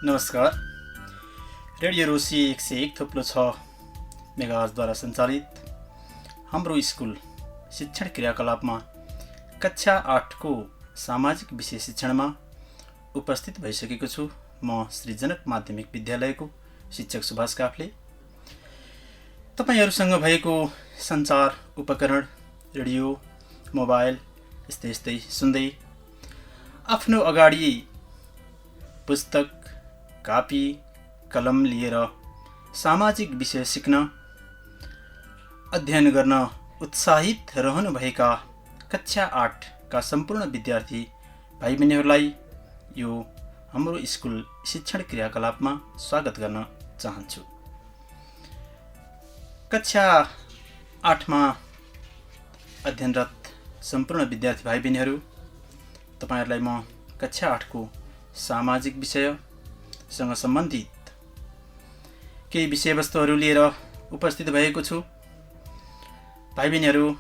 नमस्कार। Radio Rosy 101.6 मेगाहर्जद्वारा सञ्चालित हाम्रो स्कुल शिक्षण क्रियाकलापमा कक्षा 8 को सामाजिक विषय शिक्षणमा उपस्थित भइसकेको छु। म श्री जनक माध्यमिक विद्यालयको शिक्षक सुभाष काफ्ले। तपाईहरुसँग भएको सञ्चार उपकरण रेडियो, मोबाइल यस्तै सुन्दै आफ्नो अगाडि पुस्तक, कापी, कलम लिएर सामाजिक विषय सिक्न, अध्ययन गर्न उत्साहित रहनुभएका कक्षा 8 का सम्पूर्ण विद्यार्थी भाइ बहिनीहरूलाई यो हाम्रो स्कुल शिक्षण क्रियाकलापमा स्वागत गर्न चाहन्छु। कक्षा 8 मा अध्ययनरत सम्पूर्ण विद्यार्थी भाइ बहिनीहरू, तपाईहरुलाई म कक्षा 8 को सामाजिक विषयसँग सम्बन्धित केही विषयवस्तुहरू लिएर उपस्थित भएको छु। भाइ बहिनीहरू,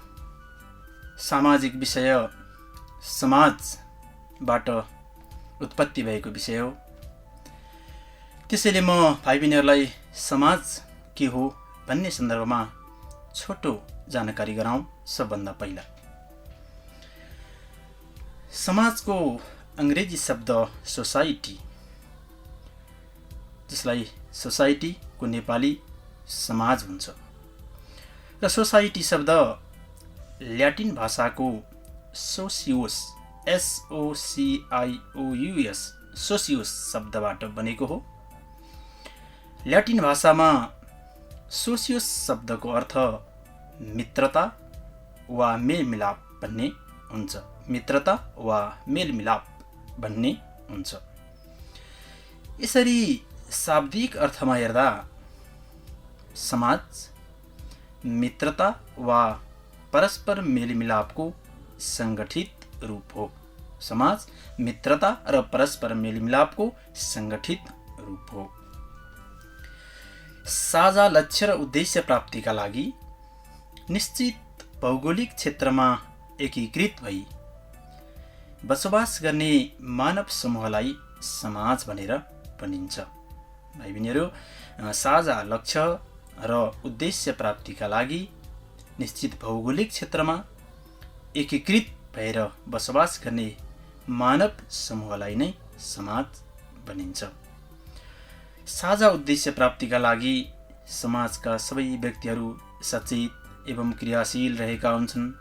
सामाजिक विषय समाजबाट उत्पत्ति भएको विषय हो। त्यसैले म भाइ बहिनीहरूलाई समाज के हो भन्ने सन्दर्भमा छोटो जानकारी गराउँ। सबभन्दा पहिला समाजको अंग्रेजी शब्द सोसाइटी, जसलाई सोसाइटीको नेपाली समाज हुन्छ, र सोसाइटी शब्द ल्याटिन भाषाको सोसियोस SOCIOUS सोसियोस शब्दबाट बनेको हो। ल्याटिन भाषामा सोसियोस शब्दको अर्थ मित्रता वा मेलमिलाप भन्ने हुन्छ। मित्रता वा मेलमिलाप भन्ने हुन्छ। यसरी शाब्दिक अर्थमा हेर्दा समाज मित्रता वा परस्पर मेलमिलापको संगठित रूप हो। समाज मित्रता र परस्पर मेलमिलापको संगठित रूप हो। साझा लक्ष्य र उद्देश्य प्राप्तिका लागि निश्चित भौगोलिक क्षेत्रमा एकीकृत भई बसोबास गर्ने मानव समूहलाई समाज भनेर भनिन्छ। भाइ बहिनीहरू, साझा लक्ष्य र उद्देश्य प्राप्तिका लागि निश्चित भौगोलिक क्षेत्रमा एकीकृत भएर बसोबास गर्ने मानव समूहलाई नै समाज भनिन्छ। साझा उद्देश्य प्राप्तिका लागि समाजका सबै व्यक्तिहरू सचेत एवं क्रियाशील रहेका हुन्छन्।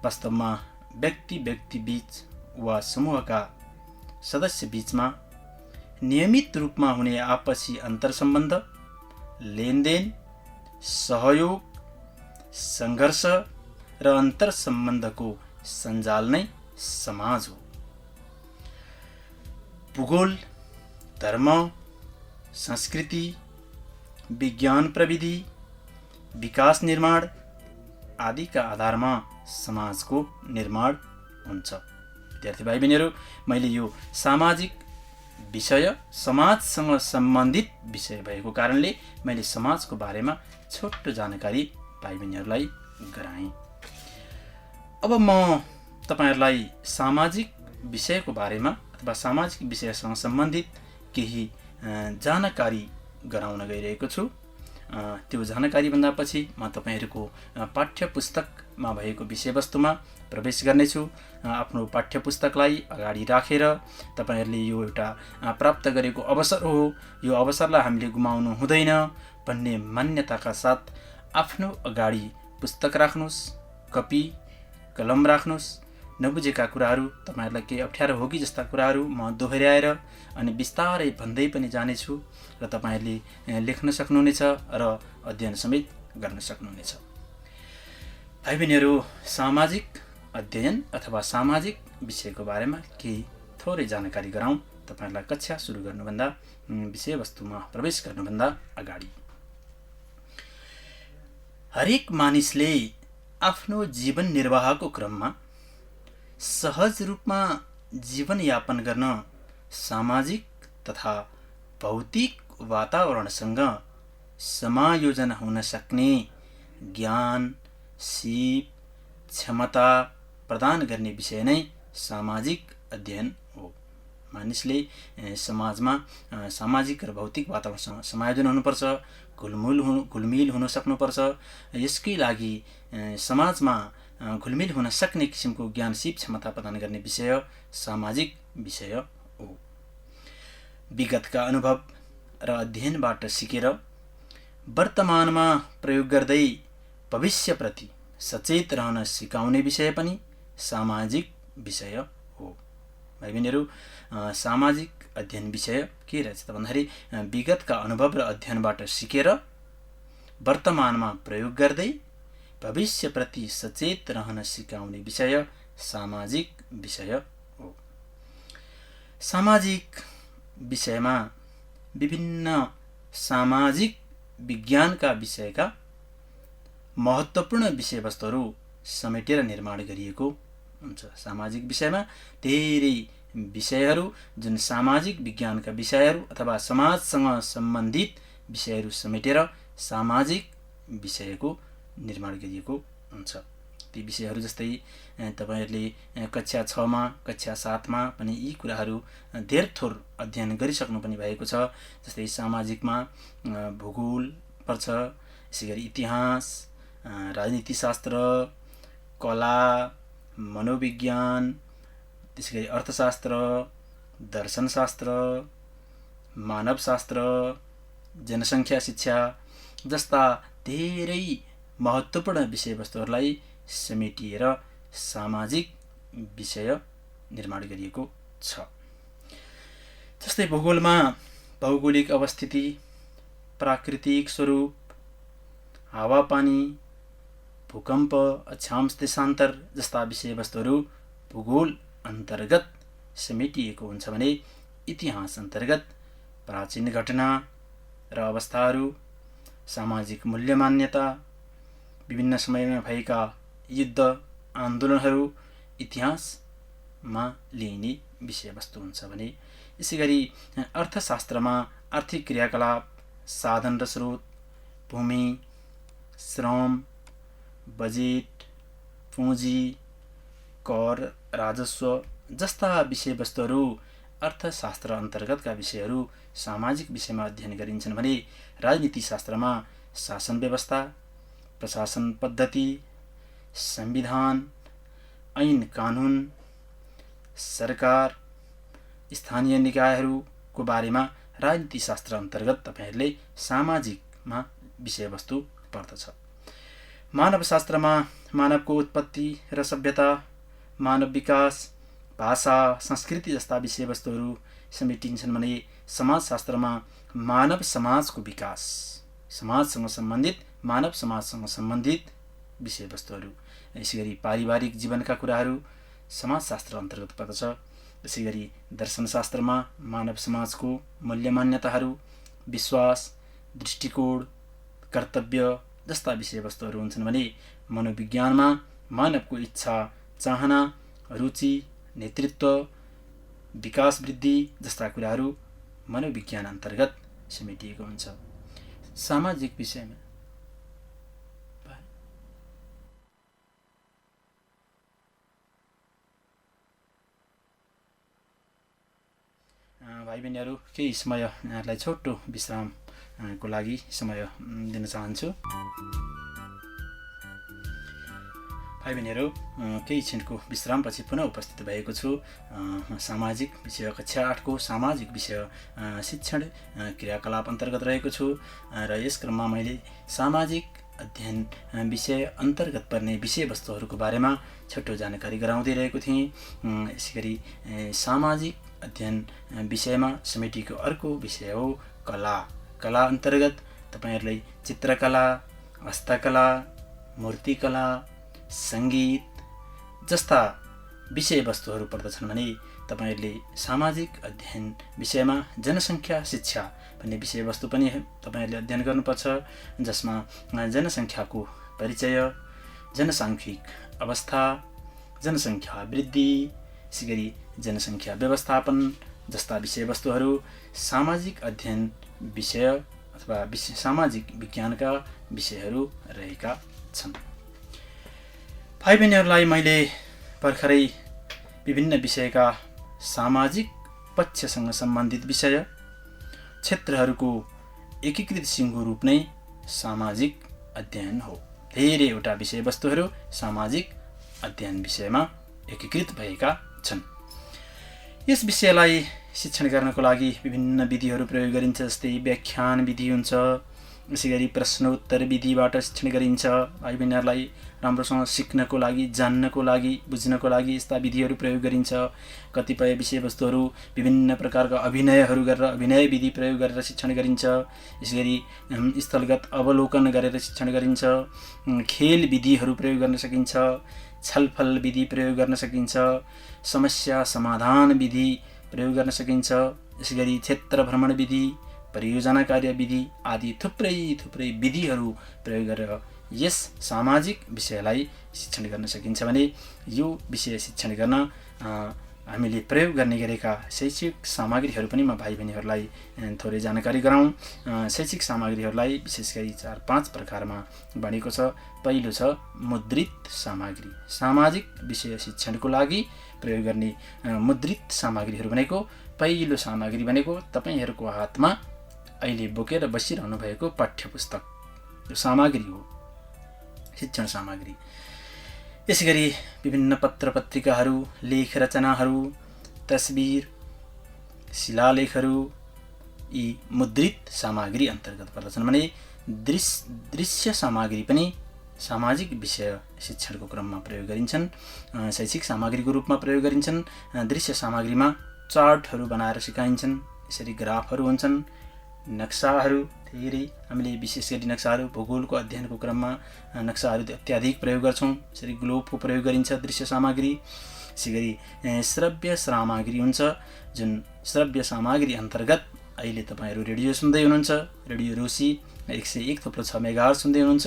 वास्तवमा व्यक्ति बीच वा समूहका सदस्य बीचमा नियमित रूपमा हुने आपसी अन्तरसम्बन्ध, लेनदेन, सहयोग, संघर्ष र अन्तरसम्बन्धको सञ्जाल नै समाज हो। भूगोल, धर्म, संस्कृति, विज्ञान प्रविधि, विकास निर्माण आदिका आधारमा समाजको निर्माण हुन्छ। विद्यार्थी भाइ बहिनीहरू, मैले यो सामाजिक विषय समाजसँग सम्बन्धित विषय भएको कारणले मैले समाजको बारेमा छोटो जानकारी भाइ बहिनीहरूलाई गराएँ। अब म तपाईहरुलाई सामाजिक विषयको बारेमा अथवा सामाजिक विषयसँग सम्बन्धित केही जानकारी गराउन गइरहेको छु। त्यो जानकारी भन्दा पछि म तपाईहरुको पाठ्य पुस्तकमा भएको विषयवस्तुमा प्रवेश गर्नेछु। आफ्नो पाठ्य पुस्तकलाई अगाडि राखेर तपाईहरुले यो एउटा प्राप्त गरेको अवसर हो, यो अवसरलाई हामीले गुमाउनु हुँदैन भन्ने मान्यताका साथ आफ्नो अगाडि पुस्तक राख्नुस्, कपी कलम राख्नुस्। नबुझेका कुराहरू, तपाईहरुलाई केही अप्ठ्यारो हो कि जस्ता कुराहरू म दोहोर्याएर अनि बिस्तारै भन्दै पनि जानेछु र तपाईहरुले लेख्न सक्नुहुनेछ र अध्ययन समेत गर्न सक्नुहुनेछ। भाइ बहिनीहरू, सामाजिक अध्ययन अथवा सामाजिक विषयको बारेमा केही थोरै जानकारी गराउँ तपाईहरुलाई कक्षा सुरु गर्नुभन्दा, विषयवस्तुमा प्रवेश गर्नुभन्दा अगाडि। हरेक मानिसले आफ्नो जीवन निर्वाहको क्रममा सहज रूपमा जीवनयापन गर्न सामाजिक तथा भौतिक वातावरणसँग समायोजन हुन सक्ने ज्ञान, सिप, क्षमता प्रदान गर्ने विषय नै सामाजिक अध्ययन हो। मानिसले समाजमा सामाजिक र भौतिक वातावरणसँग समायोजन हुनुपर्छ, घुलमिल हुन सक्नुपर्छ। यसकै लागि समाजमा घुलमिल हुन सक्ने किसिमको ज्ञान सिप क्षमता प्रदान गर्ने विषय सामाजिक विषय हो। विगतका अनुभव र अध्ययनबाट सिकेर वर्तमानमा प्रयोग गर्दै भविष्यप्रति सचेत रहन सिकाउने विषय पनि सामाजिक विषय हो। भाइ बहिनीहरू, सामाजिक अध्ययन विषय के रहेछ त भन्दाखेरि विगतका अनुभव र अध्ययनबाट सिकेर वर्तमानमा प्रयोग गर्दै भविष्यप्रति सचेत रहन सिकाउने विषय सामाजिक विषय हो। सामाजिक विषयमा विभिन्न सामाजिक विज्ञानका विषयका महत्त्वपूर्ण विषयवस्तुहरू समेटेर निर्माण गरिएको हुन्छ। सामाजिक विषयमा धेरै विषयहरू जुन सामाजिक विज्ञानका विषयहरू अथवा समाजसँग सम्बन्धित विषयहरू समेटेर सामाजिक विषयको निर्माण गरिएको हुन्छ। ती विषयहरू जस्तै तपाईहरुले कक्षा 6 मा कक्षा 7 मा पनि यी कुराहरू धेर थोर अध्ययन गरिसक्नु पनि भएको छ। जस्तै सामाजिकमा भूगोल पर्छ, यसैगरी इतिहास, राजनीतिशास्त्र, कला, मनोविज्ञान, त्यसैगरी अर्थशास्त्र, दर्शनशास्त्र, मानवशास्त्र, जनसङ्ख्या शिक्षा जस्ता धेरै महत्त्वपूर्ण विषयवस्तुहरूलाई समेटिएर सामाजिक विषय निर्माण गरिएको छ। जस्तै भूगोलमा भौगोलिक अवस्थिति, प्राकृतिक स्वरूप, हावापानी, भूकम्प, अक्षांश देशान्तर जस्ता विषयवस्तुहरू भूगोल अन्तर्गत समेटिएको हुन्छ भने इतिहास अन्तर्गत प्राचीन घटना र अवस्थाहरू, सामाजिक मूल्य मान्यता, विभिन्न समयमा भएका युद्ध आन्दोलनहरू इतिहासमा लिइने विषयवस्तु हुन्छ भने यसैगरी अर्थशास्त्रमा आर्थिक क्रियाकलाप, साधन र स्रोत, भूमि, श्रम, बजेट, पुँजी, कर, राजस्व जस्ता विषयवस्तुहरू अर्थशास्त्र अन्तर्गतका विषयहरू सामाजिक विषयमा अध्ययन गरिन्छन् भने राजनीतिशास्त्रमा शासन व्यवस्था, प्रशासन पद्धति, संविधान, ऐन कानुन, सरकार, स्थानीय निकायहरूको बारेमा राजनीतिशास्त्र अन्तर्गत तपाईहरुले सामाजिकमा विषयवस्तु पर्दछ। मानवशास्त्रमा मानवको उत्पत्ति र सभ्यता, मानव विकास, भाषा, संस्कृति जस्ता विषयवस्तुहरू समेटिन्छन् भने समाजशास्त्रमा मानव समाजको विकास, समाजसँग सम्बन्धित, मानव समाजसँग सम्बन्धित विषयवस्तुहरू, यसैगरी पारिवारिक जीवनका कुराहरू समाजशास्त्र अन्तर्गत पर्दछ। यसैगरी दर्शनशास्त्रमा मानव समाजको मूल्य मान्यताहरू, विश्वास, दृष्टिकोण, कर्तव्य जस्ता विषयवस्तुहरू हुन्छन् भने मनोविज्ञानमा मानवको इच्छा, चाहना, रुचि, नेतृत्व, विकास वृद्धि जस्ता कुराहरू मनोविज्ञान अन्तर्गत समेटिएको हुन्छ। सामाजिक विषयमा भाइ बहिनीहरू केही समय यहाँलाई छोटो विश्रामको लागि समय दिन चाहन्छु। भाइ बहिनीहरू केही क्षणको विश्रामपछि पुनः उपस्थित भएको छु। सामाजिक विषय कक्षा 8 को सामाजिक विषय शिक्षण क्रियाकलाप अन्तर्गत रहेको छु र यस क्रममा मैले सामाजिक अध्ययन विषय अन्तर्गत पर्ने विषयवस्तुहरूको बारेमा छोटो जानकारी गराउँदै रहेको थिएँ। यसैगरी सामाजिक अध्ययन विषयमा समेटिएको अर्को विषय हो कला। कला अन्तर्गत तपाईहरुले चित्रकला, हस्तकला, मूर्तिकला, संगीत जस्ता विषयवस्तुहरू पर्दछन् भने तपाईहरुले सामाजिक अध्ययन विषयमा जनसङ्ख्या शिक्षा भन्ने विषयवस्तु पनि तपाईहरुले अध्ययन गर्नुपर्छ, जसमा जनसङ्ख्याको परिचय, जनसाङ्ख्यिक अवस्था, जनसङ्ख्या वृद्धि, यसैगरी जनसङ्ख्या व्यवस्थापन जस्ता विषयवस्तुहरू सामाजिक अध्ययन विषय अथवा सामाजिक विज्ञानका विषयहरू रहेका छन्। भाइ बहिनीहरूलाई मैले भर्खरै विभिन्न विषयका सामाजिक पक्षसँग सम्बन्धित विषय क्षेत्रहरूको एकीकृत सिङ्गो रूप नै सामाजिक अध्ययन हो। धेरैवटा विषयवस्तुहरू सामाजिक अध्ययन विषयमा एकीकृत भएका छन्। यस विषयलाई शिक्षण गर्नको लागि विभिन्न विधिहरू प्रयोग गरिन्छ, जस्तै व्याख्यान विधि हुन्छ, यसै गरी प्रश्नोत्तर विधिबाट शिक्षण गरिन्छ। भाइ बहिनीहरूलाई राम्रोसँग सिक्नको लागि, जान्नको लागि, बुझ्नको लागि यस्ता विधिहरू प्रयोग गरिन्छ। कतिपय विषयवस्तुहरू विभिन्न प्रकारका अभिनयहरू गरेर, अभिनय विधि प्रयोग गरेर शिक्षण गरिन्छ। यसै गरी स्थलगत अवलोकन गरेर शिक्षण गरिन्छ। खेल विधिहरू प्रयोग गर्न सकिन्छ, छलफल विधि प्रयोग गर्न सकिन्छ, समस्या समाधान विधि प्रयोग गर्न सकिन्छ। यसै गरी क्षेत्र भ्रमण विधि, परियोजना कार्य विधि आदि थुप्रै विधिहरू प्रयोग गरेर यस सामाजिक विषयलाई शिक्षण गर्न सकिन्छ भने यो विषय शिक्षण गर्न हामीले प्रयोग गर्ने गरेका शैक्षिक सामग्रीहरू पनि म भाइ बहिनीहरूलाई थोरै जानकारी गराउँ। शैक्षिक सामग्रीहरूलाई विशेष गरी 4-5 प्रकारमा बाँडिएको छ। पहिलो छ मुद्रित सामग्री। सामाजिक विषय शिक्षणको लागि प्रयोग गर्ने मुद्रित सामग्रीहरू भनेको पहिलो सामग्री भनेको तपाईहरूको हातमा अहिले बोकेर बसिरहनु भएको पाठ्यपुस्तक, यो सामग्री हो, शिक्षण सामग्री। यसै गरी विभिन्न पत्र पत्रिकाहरू, लेख रचनाहरू, तस्बिर, शिलालेखहरू यी मुद्रित सामग्री अन्तर्गत पर्दछन् भने दृश्य सामग्री पनि सामाजिक विषय शिक्षणको क्रममा प्रयोग गरिन्छन्, शैक्षिक सामग्रीको रूपमा प्रयोग गरिन्छन्। दृश्य सामग्रीमा चार्टहरू बनाएर सिकाइन्छन्, यसरी ग्राफहरू हुन्छन्, नक्साहरू धेरै हामीले विशेष गरी नक्साहरू भूगोलको अध्ययनको क्रममा नक्साहरू अत्याधिक प्रयोग गर्छौँ। यसरी ग्लोबको प्रयोग गरिन्छ दृश्य सामग्री। यसै गरी श्रव्य सामग्री हुन्छ, जुन श्रव्य सामग्री अन्तर्गत अहिले तपाईँहरू रेडियो सुन्दै हुनुहुन्छ, रेडियो रुसी 101.6 मेगाहर्ज सुन्दै हुनुहुन्छ।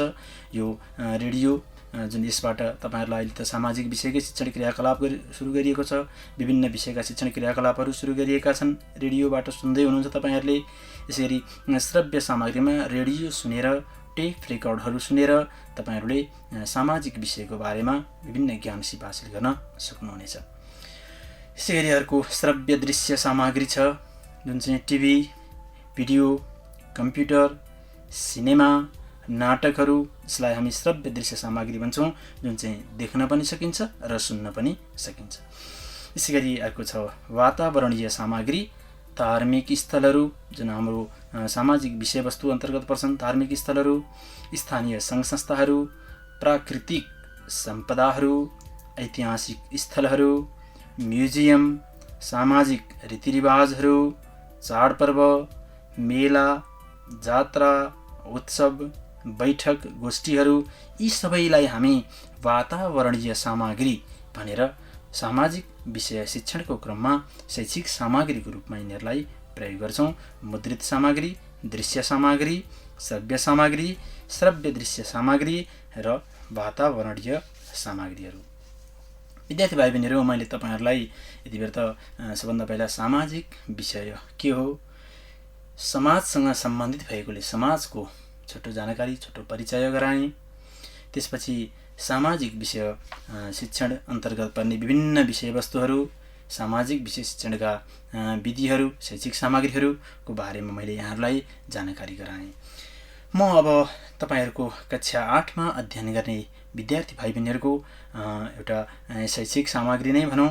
यो रेडियो जुन यसबाट तपाईँहरूलाई अहिले त सामाजिक विषयकै शिक्षण क्रियाकलाप सुरु गरिएको छ, विभिन्न विषयका शिक्षण क्रियाकलापहरू सुरु गरिएका छन्, रेडियोबाट सुन्दै हुनुहुन्छ तपाईँहरूले। यसरी श्रव्य सामग्रीमा रेडियो सुनेर, टेप रेकर्डहरू सुनेर तपाईँहरूले सामाजिक विषयको बारेमा विभिन्न ज्ञान सिप हासिल गर्न सक्नुहुनेछ। यसै गरी अर्को श्रव्य दृश्य सामग्री छ, जुन चाहिँ टिभी, भिडियो, कम्प्युटर, सिनेमा, नाटकहरू, यसलाई हामी श्रव्य दृश्य सामग्री भन्छौँ, जुन चाहिँ देख्न पनि सकिन्छ र सुन्न पनि सकिन्छ। यसै गरी अर्को छ वातावरणीय सामग्री, धार्मिक स्थलहरू, जुन हाम्रो सामाजिक विषयवस्तु अन्तर्गत पर्छन्। धार्मिक स्थलहरू, स्थानीय सङ्घ संस्थाहरू, प्राकृतिक सम्पदाहरू, ऐतिहासिक स्थलहरू, म्युजियम, सामाजिक रीतिरिवाजहरू, चाडपर्व, मेला, जात्रा, उत्सव, बैठक, गोष्ठीहरू, यी सबैलाई हामी वातावरणीय सामग्री भनेर सामाजिक विषय शिक्षणको क्रममा शैक्षिक सामग्रीको रूपमा यिनीहरूलाई प्रयोग गर्छौँ। मुद्रित सामग्री, दृश्य सामग्री, श्रव्य सामग्री, श्रव्य दृश्य सामग्री र वातावरणीय सामग्रीहरू। विद्यार्थी भाइ बहिनीहरू, मैले तपाईँहरूलाई यति बेर त सबभन्दा पहिला सामाजिक विषय के हो, समाजसँग सम्बन्धित भएकोले समाजको छोटो जानकारी, छोटो परिचय गराएँ। त्यसपछि सामाजिक विषय शिक्षण अन्तर्गत पर्ने विभिन्न विषयवस्तुहरू, सामाजिक विषय शिक्षणका विधिहरू, शैक्षिक सामग्रीहरूको बारेमा मैले यहाँहरूलाई जानकारी गराएँ। म अब तपाईँहरूको कक्षा 8मा अध्ययन गर्ने विद्यार्थी भाइ बहिनीहरूको एउटा शैक्षिक सामग्री नै भनौँ,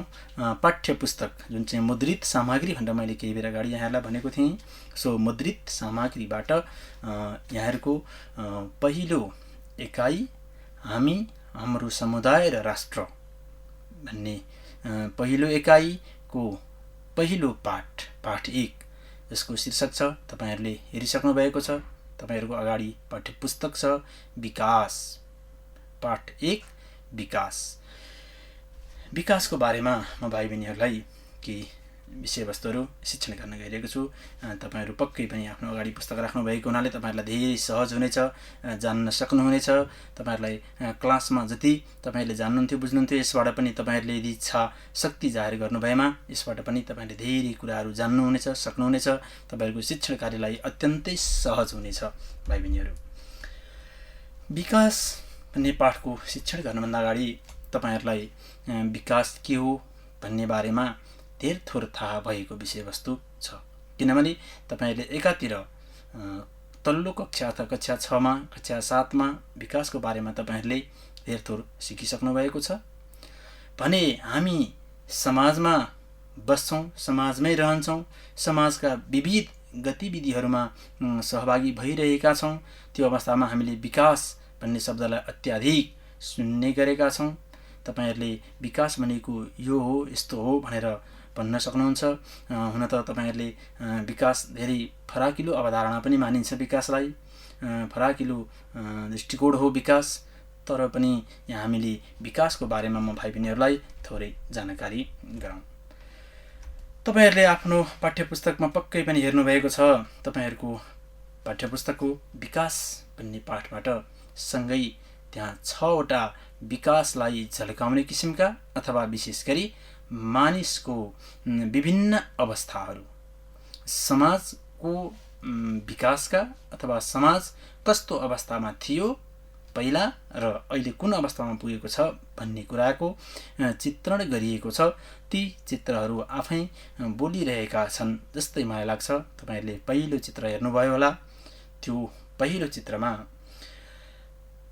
पाठ्यपुस्तक, जुन चाहिँ मुद्रित सामग्री भनेर मैले केही बेर अगाडि यहाँहरूलाई भनेको थिएँ। सो मुद्रित सामग्रीबाट यहाँहरूको पहिलो एकाइ हामी, हाम्रो समुदाय र राष्ट्र भन्ने पहिलो एकाइको पहिलो पाठ 1, जसको शीर्षक छ, तपाईँहरूले हेरिसक्नु भएको छ, तपाईँहरूको अगाडि पाठ्यपुस्तक छ, विकास। पाठ 1 विकास। विकासको बारेमा म भाइ बहिनीहरूलाई केही विषयवस्तुहरू शिक्षण गर्न गइरहेको छु। तपाईँहरू पक्कै पनि आफ्नो अगाडि पुस्तक राख्नुभएको हुनाले तपाईँहरूलाई धेरै सहज हुनेछ, जान्न सक्नुहुनेछ। तपाईँहरूलाई क्लासमा जति तपाईँहरूले जान्नुहुन्थ्यो, बुझ्नुहुन्थ्यो, यसबाट पनि तपाईँहरूले यदि इच्छा शक्ति जाहेर गर्नुभएमा यसबाट पनि तपाईँहरूले धेरै कुराहरू जान्नुहुनेछ, सक्नुहुनेछ। तपाईँहरूको शिक्षण कार्यलाई अत्यन्तै सहज हुनेछ भाइ बहिनीहरू। विकास भन्ने पाठको शिक्षण गर्नुभन्दा अगाडि तपाईँहरूलाई विकास के हो भन्ने बारेमा धेर थोर थाहा भएको विषयवस्तु छ। किनभने तपाईहरुले एकातिर तल्लो कक्षा अथवा कक्षा 6 मा कक्षा 7 मा विकासको बारेमा तपाईहरुले धेर थोर सिकिसक्नु भएको छ भने हामी समाजमा बस्छौं, समाजमै रहन्छौं, समाजका विविध गतिविधिहरुमा सहभागी भइरहेका छौं। त्यो अवस्थामा हामीले विकास भन्ने शब्दलाई अत्याधिक सुन्ने गरेका छौं। तपाईहरुले विकास भनेको यो हो, यस्तो हो भनेर भन्न सक्नुहुन्छ। हुन त तपाईहरुले विकास धेरै फराकिलो अवधारणा पनि मानिन्छ, विकासलाई फराकिलो दृष्टिकोण हो विकास। तर पनि यहाँ हामीले विकासको बारेमा म भाइ बहिनीहरुलाई थोरै जानकारी गराउँ। तपाईहरुले आफ्नो पाठ्यपुस्तकमा पक्कै पनि हेर्नु भएको छ। तपाईहरुको पाठ्यपुस्तकको विकास भन्ने पाठबाट सँगै त्यहाँ 6 वटा विकासलाई झल्काउने किसिमका अथवा विशेष गरी मानिसको विभिन्न अवस्थाहरू, समाजको विकासका अथवा समाज कस्तो अवस्थामा थियो पहिला र अहिले कुन अवस्थामा पुगेको छ भन्ने कुराको चित्रण गरिएको छ। ती चित्रहरू आफै बोलिरहेका छन् जस्तै मलाई लाग्छ। तपाईहरुले पहिलो चित्र हेर्नुभयो होला। त्यो पहिलो चित्रमा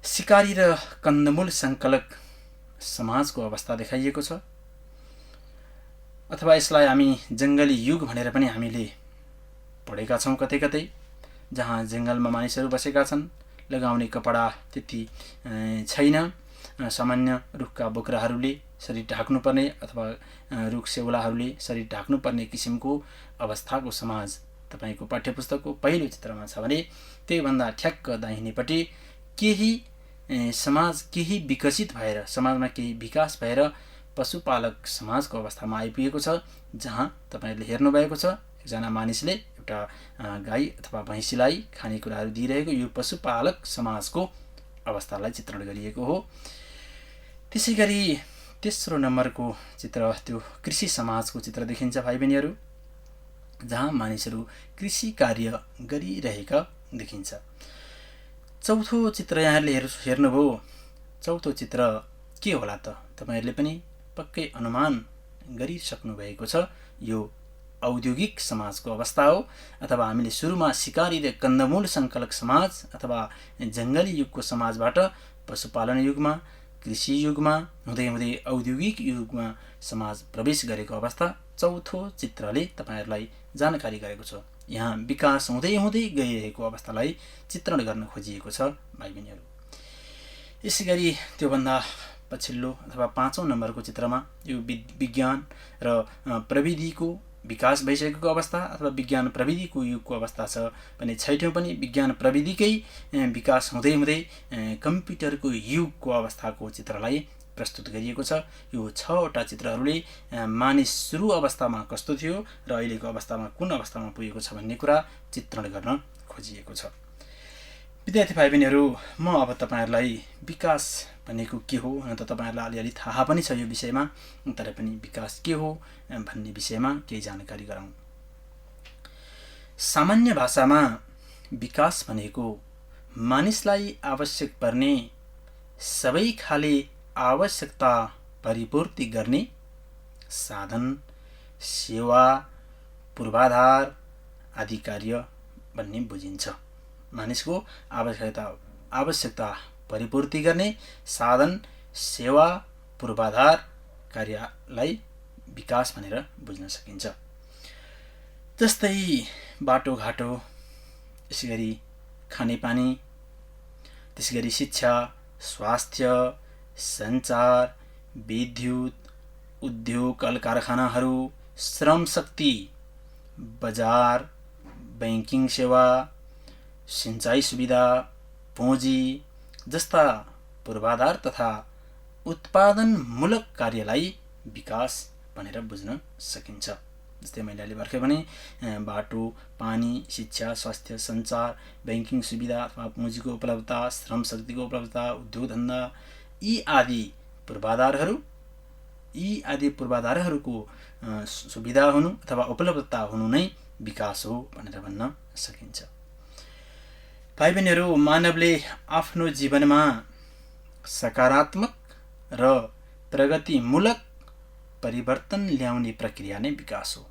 शिकारी र कन्दमूल संकलक समाजको अवस्था देखाइएको छ, अथवा यसलाई हामी जंगली युग भनेर पनि हामीले पढेका छौं कतै कतै, जहाँ जंगलमा मानिसहरू बसेका छन्। लगाउने कपडा त्यति छैन, सामान्य रुखका बोक्राहरूले शरीर ढाक्नुपर्ने अथवा रुख सेउलाहरूले शरीर ढाक्नुपर्ने किसिमको अवस्थाको समाज तपाईको पाठ्यपुस्तकको पहिलो चित्रमा छ भने त्यही भन्दा ठ्याक्क दाहिनेपट्टि केही समाज केही विकसित भएर, समाजमा केही विकास भएर पशुपालक समाजको अवस्थामा आइपुगेको छ, जहाँ तपाईहरुले हेर्नु भएको छ एकजना मानिसले एउटा गाई अथवा भैँसीलाई खानेकुराहरू दिइरहेको यो पशुपालक समाजको अवस्थालाई चित्रण गरिएको हो। त्यसैगरी तेस्रो नम्बरको चित्र त्यो कृषि समाजको चित्र देखिन्छ भाइ बहिनीहरू, जहाँ मानिसहरू कृषि कार्य गरिरहेका देखिन्छ। चौथो चित्र यहाँले हेर्नुभयो। चौथो चित्र के होला त तपाईहरुले पनि पक्कै अनुमान गरिसक्नु भएको छ। यो औद्योगिक समाजको अवस्था हो, अथवा हामीले सुरुमा शिकारी र कन्दमूल संकलक समाज अथवा जंगली युगको समाजबाट पशुपालन युगमा, कृषि युगमा हुँदै हुँदै औद्योगिक युगमा समाज प्रवेश गरेको अवस्था चौथो चित्रले तपाईहरुलाई जानकारी गरेको छ। यहाँ विकास हुँदै हुँदै गइरहेको अवस्थालाई चित्रण गर्न खोजिएको छ भाइ बहिनीहरू। यसैगरी त्यो भन्दा पछिल्लो अथवा 5औं नम्बरको चित्रमा यो विज्ञान र प्रविधिको विकास भइसकेको अवस्था अथवा विज्ञान प्रविधिको युगको अवस्था छ भने 6औं पनि विज्ञान प्रविधिकै विकास हुँदै हुँदै कम्प्युटरको युगको अवस्थाको चित्रलाई प्रस्तुत गरिएको छ। यो 6 वटा चित्रहरूले मानिस सुरु अवस्थामा कस्तो थियो र अहिलेको अवस्थामा कुन अवस्थामा पुगेको छ भन्ने कुरा चित्रण गर्न खोजिएको छ। विद्यार्थी भाइ बहिनीहरू, म अब तपाईहरुलाई विकास भनेको के हो न त तपाईहरुलाई अलिअलि थाहा पनि छ यो विषयमा, तर पनि विकास के हो भन्ने विषयमा केही जानकारी गराउँ। सामान्य भाषामा विकास भनेको मानिसलाई आवश्यक पर्ने सबै खाले आवश्यकता परिपूर्ति गर्ने साधन, सेवा, पूर्वाधार आदि कार्य भन्ने बुझिन्छ। मानिसको आवश्यकता परिपूर्ति गर्ने साधन, सेवा, पूर्वाधार कार्यलाई विकास भनेर बुझ्न सकिन्छ। जस्तै बाटोघाटो, यसैगरी खानेपानी, त्यसैगरी शिक्षा, स्वास्थ्य, सञ्चार, विद्युत, उद्योग, कल कारखानाहरू, श्रम शक्ति, बजार, बैंकिङ सेवा, सिंचाई सुविधा, पुँजी जस्ता पूर्वाधार तथा उत्पादनमूलक कार्यलाई विकास भनेर बुझ्न सकिन्छ। जस्तै मैले अहिले भर्खर भने बाटो, पानी, शिक्षा, स्वास्थ्य, सञ्चार, बैंकिङ सुविधा अथवा पुँजीको उपलब्धता, श्रम शक्तिको उपलब्धता, उद्योग धन्दा यी आदि पूर्वाधारहरूको सुविधा हुनु अथवा उपलब्धता हुनु नै विकास हो भनेर भन्न सकिन्छ। भाइ बहिनीहरू, मानवले आफ्नो जीवनमा सकारात्मक र प्रगतिमूलक परिवर्तन ल्याउने प्रक्रिया नै विकास हो।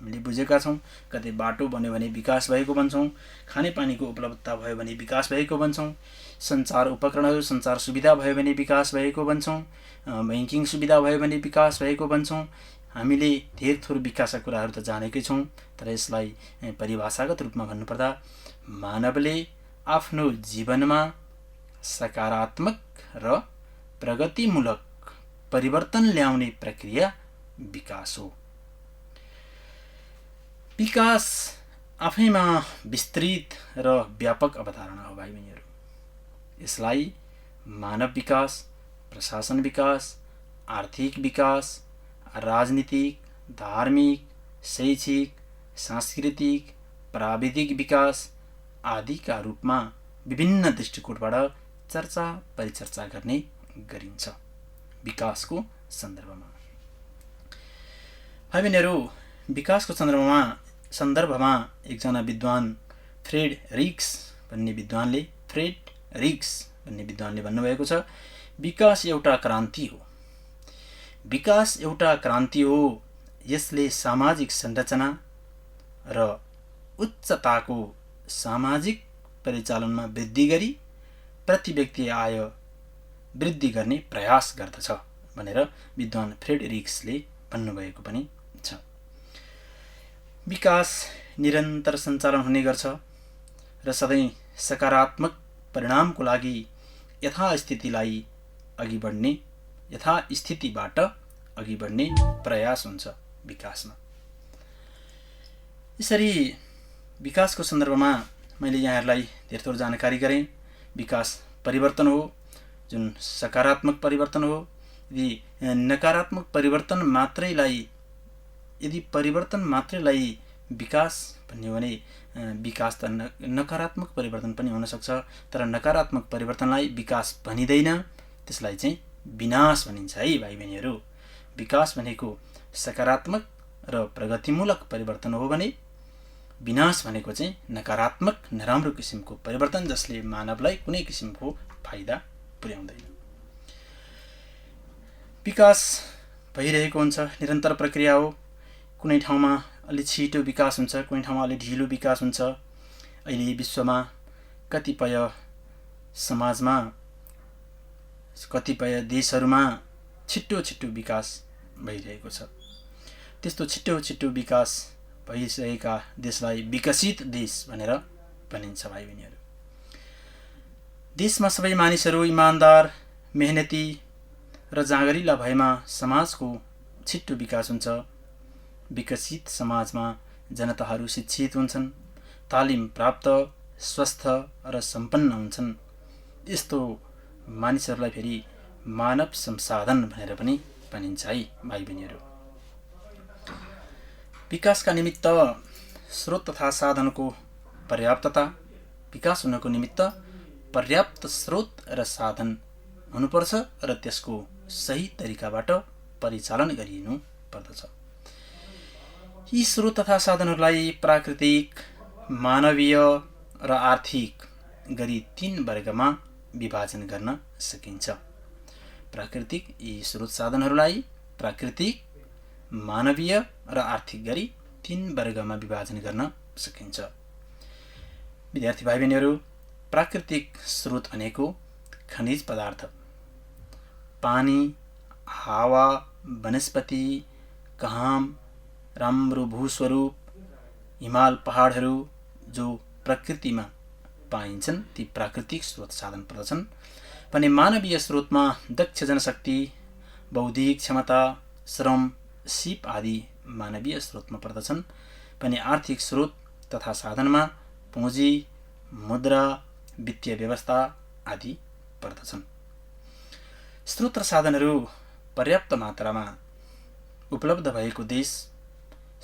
हामीले बुझेका छौँ, कतै बाटो बन्यो भने विकास भएको भन्छौँ, खानेपानीको उपलब्धता भयो भने विकास भएको भन्छौँ, सञ्चार उपकरणहरू सञ्चार सुविधा भयो भने विकास भएको भन्छौँ, ब्याङ्किङ सुविधा भयो भने विकास भएको भन्छौँ। हामीले धेर थोर विकासका कुराहरू त जानेकै छौँ, तर यसलाई परिभाषागत रूपमा भन्नुपर्दा मानवले आफ्नो जीवनमा सकारात्मक र प्रगतिमूलक परिवर्तन ल्याउने प्रक्रिया विकास हो। विकास आफैमा विस्तृत र व्यापक अवधारणा हो भाइ बहिनीहरू। यसलाई मानव विकास, प्रशासन विकास, आर्थिक विकास, राजनीतिक, धार्मिक, शैक्षिक, सांस्कृतिक, प्राविधिक विकास आदिका रूपमा विभिन्न दृष्टिकोणबाट चर्चा परिचर्चा गर्ने गरिन्छ विकासको सन्दर्भमा। भाइ बहिनीहरू, विकासको सन्दर्भमा एकजना विद्वान फ्रेड रिक्स भन्ने विद्वानले भन्नुभएको छ, विकास एउटा क्रान्ति हो। विकास एउटा क्रान्ति हो, यसले सामाजिक संरचना र उच्चताको सामाजिक परिचालनमा वृद्धि गरी प्रति व्यक्ति आय वृद्धि गर्ने प्रयास गर्दछ भनेर विद्वान फ्रेड रिक्सले भन्नुभएको पनि छ। विकास निरन्तर सञ्चालन हुने गर्छ र सधैँ सकारात्मक परिणामको लागि यथास्थितिबाट अघि बढ्ने प्रयास हुन्छ विकासमा। यसरी विकासको सन्दर्भमा मैले यहाँहरूलाई धेर थोर जानकारी गरेँ। विकास परिवर्तन हो, जुन सकारात्मक परिवर्तन हो। यदि परिवर्तन मात्रैलाई विकास भन्यो भने विकास त नकारात्मक परिवर्तन पनि हुन सक्छ, तर नकारात्मक परिवर्तनलाई विकास भनिँदैन, त्यसलाई चाहिँ विनाश भनिन्छ है भाइ बहिनीहरू। विकास भनेको सकारात्मक र प्रगतिमूलक परिवर्तन हो भने विनाश भनेको चाहिँ नकारात्मक नराम्रो किसिमको परिवर्तन, जसले मानवलाई कुनै किसिमको फाइदा पुर्याउँदैन। विकास भइरहेको हुन्छ, निरन्तर प्रक्रिया हो। कुनै ठाउँमा अलि छिटो विकास हुन्छ, कुनै ठाउँमा अलि ढिलो विकास हुन्छ। अहिले विश्वमा कतिपय समाजमा, कतिपय देशहरूमा छिटो विकास भइरहेको छ। त्यस्तो छिटो विकास भइसकेका देशलाई विकसित देश भनेर भनिन्छ भाइ बहिनीहरू। देशमा सबै मानिसहरू इमान्दार, मेहनती र जाँगरिला भएमा समाजको छिटो विकास हुन्छ। विकसित समाजमा जनताहरू शिक्षित हुन्छन्, तालिम प्राप्त, स्वस्थ र सम्पन्न हुन्छन्। यस्तो मानिसहरूलाई फेरि मानव संसाधन भनेर पनि भनिन्छ है भाइ बहिनीहरू। विकासका निमित्त स्रोत तथा साधनको पर्याप्तता, विकास हुनको निमित्त पर्याप्त स्रोत र साधन हुनुपर्छ र त्यसको सही तरिकाबाट परिचालन गरिनु पर्दछ। यी स्रोत तथा साधनहरूलाई प्राकृतिक, मानवीय र आर्थिक गरी 3 वर्गमा विभाजन गर्न सकिन्छ। यी स्रोत साधनहरूलाई प्राकृतिक, मानवीय र आर्थिक गरी 3 वर्गमा विभाजन गर्न सकिन्छ। विद्यार्थी भाइ बहिनीहरू, प्राकृतिक स्रोत भनेको खनिज पदार्थ, पानी, हावा, वनस्पति, घाम, राम्रो भूस्वरूप, हिमाल पहाडहरू जो प्रकृतिमा पाइन्छन्, ती प्राकृतिक स्रोत साधन पर्दछन्। भने मानवीय स्रोतमा दक्ष जनशक्ति, बौद्धिक क्षमता, श्रम, सिप आदि मानवीय स्रोतमा पर्दछन्। भने आर्थिक स्रोत तथा साधनमा पुँजी, मुद्रा, वित्तीय व्यवस्था आदि पर्दछन्। स्रोत र साधनहरू पर्याप्त मात्रामा उपलब्ध भएको देश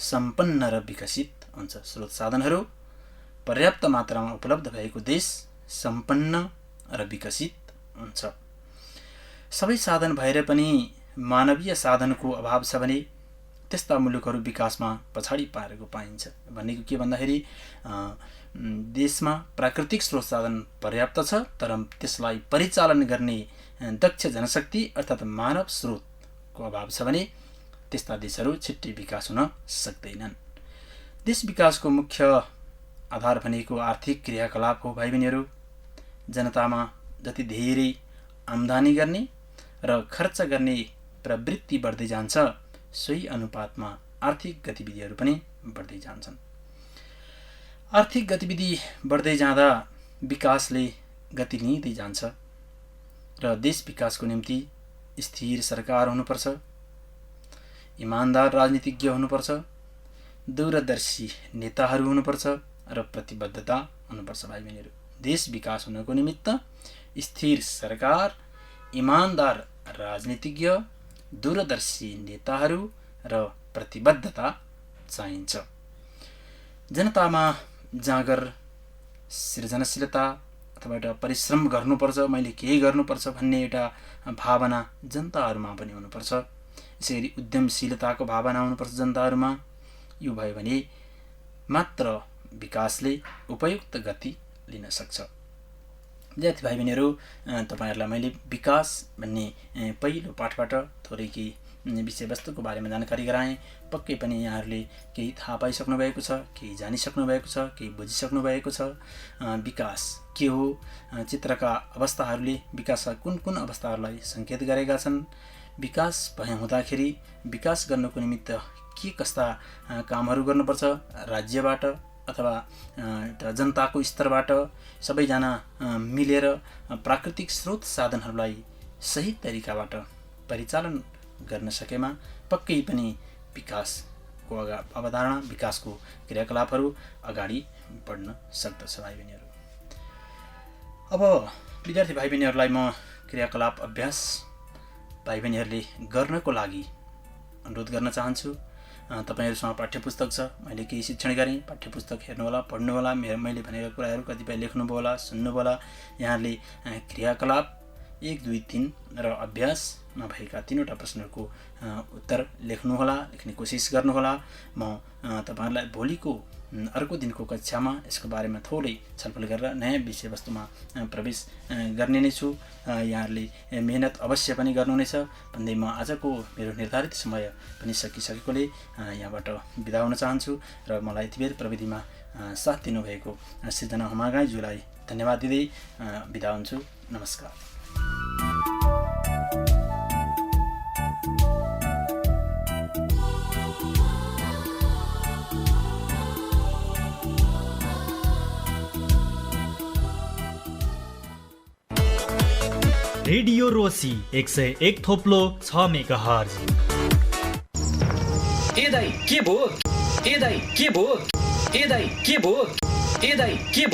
सम्पन्न र विकसित हुन्छ। स्रोत साधनहरू पर्याप्त मात्रामा उपलब्ध भएको देश सम्पन्न र विकसित हुन्छ। सबै साधन भएर पनि मानवीय साधनको अभाव छ भने त्यस्ता मुलुकहरू विकासमा पछाडि पारेको पाइन्छ। भनेको के भन्दाखेरि देशमा प्राकृतिक स्रोत साधन पर्याप्त छ, तर त्यसलाई परिचालन गर्ने दक्ष जनशक्ति अर्थात् मानव स्रोतको अभाव छ भने त्यस्ता देशहरू छिट्टै विकास हुन सक्दैनन्। देश विकासको मुख्य आधार भनेको आर्थिक क्रियाकलाप हो। भाइ बहिनीहरू, जनतामा जति धेरै आम्दानी गर्ने र खर्च गर्ने प्रवृत्ति बढ्दै जान्छ, सोही अनुपातमा आर्थिक गतिविधिहरू पनि बढ्दै जान्छन्। आर्थिक गतिविधि बढ्दै जाँदा विकासले गति लिँदै जान्छ र देश विकासको निम्ति स्थिर सरकार हुनुपर्छ, इमान्दार राजनीतिज्ञ हुनुपर्छ, दूरदर्शी नेताहरू हुनुपर्छ र प्रतिबद्धता हुनुपर्छ। भाइ बहिनीहरू, देश विकास हुनको निमित्त स्थिर सरकार, इमान्दार राजनीतिज्ञ, दूरदर्शी नेताहरू र प्रतिबद्धता चाहिन्छ। जनतामा जाँगर, सृजनशीलता अथवा एउटा परिश्रम गर्नुपर्छ, मैले केही गर्नुपर्छ भन्ने एउटा भावना जनताहरूमा पनि हुनुपर्छ। यसैगरी उद्यमशीलताको भावना हुनुपर्छ जनताहरूमा। यो भयो भने मात्र विकासले उपयुक्त गति लिन सक्छ। विद्यार्थी भाइ बहिनीहरू, तपाईँहरूलाई मैले विकास भन्ने पहिलो पाठबाट थोरै केही विषयवस्तुको बारेमा जानकारी गराएँ। पक्कै पनि यहाँहरूले केही थाहा पाइसक्नु भएको छ, केही जानिसक्नु भएको छ, केही बुझिसक्नु भएको छ। विकास के हो, चित्रका अवस्थाहरूले विकासका कुन कुन अवस्थाहरूलाई सङ्केत गरेका छन्, विकास हुँदाखेरि विकास गर्नको निमित्त के कस्ता कामहरू गर्नुपर्छ, राज्यबाट अथवा जनताको स्तरबाट सबैजना मिलेर प्राकृतिक स्रोत साधनहरूलाई सही तरिकाबाट परिचालन गर्न सकेमा पक्कै पनि विकासको अवधारणा, विकासको क्रियाकलापहरू अगाडि बढ्न सक्दछ। भाइ बहिनीहरू, अब विद्यार्थी भाइ बहिनीहरूलाई म क्रियाकलाप अभ्यास भाइ बहिनीहरूले गर्नको लागि अनुरोध गर्न चाहन्छु। तपाईहरुसँग पाठ्यपुस्तक छ, मैले केही शिक्षण गरेँ, पाठ्यपुस्तक हेर्नुहोला, पढ्नुहोला, मैले भनेका कुराहरू कतिपय लेख्नुभयो होला, सुन्नुभयो होला। यहाँहरूले क्रियाकलाप 1, 2, 3 र अभ्यासमा भएका 3वटा प्रश्नहरूको उत्तर लेख्नुहोला, लेख्ने कोसिस गर्नुहोला। म तपाईहरुलाई भोलिको अर्को दिनको कक्षामा यसको बारेमा थोरै छलफल गरेर नयाँ विषयवस्तुमा प्रवेश गर्ने नै छु। यहाँहरूले मेहनत अवश्य पनि गर्नुहुनेछ भन्दै म आजको मेरो निर्धारित समय पनि सकिसकेकोले यहाँबाट बिदा हुन चाहन्छु र मलाई यति बेर प्रविधिमा साथ दिनुभएको सृजना हमागाईज्यूलाई धन्यवाद दिँदै बिदा हुन्छु। नमस्कार। रेडियो रोसी 101 थोप्लो 6 मेगाहर्ज। ए दाइ के भो, ए दाइ के भो, ए दाइ के भो, ए दाइ के भो।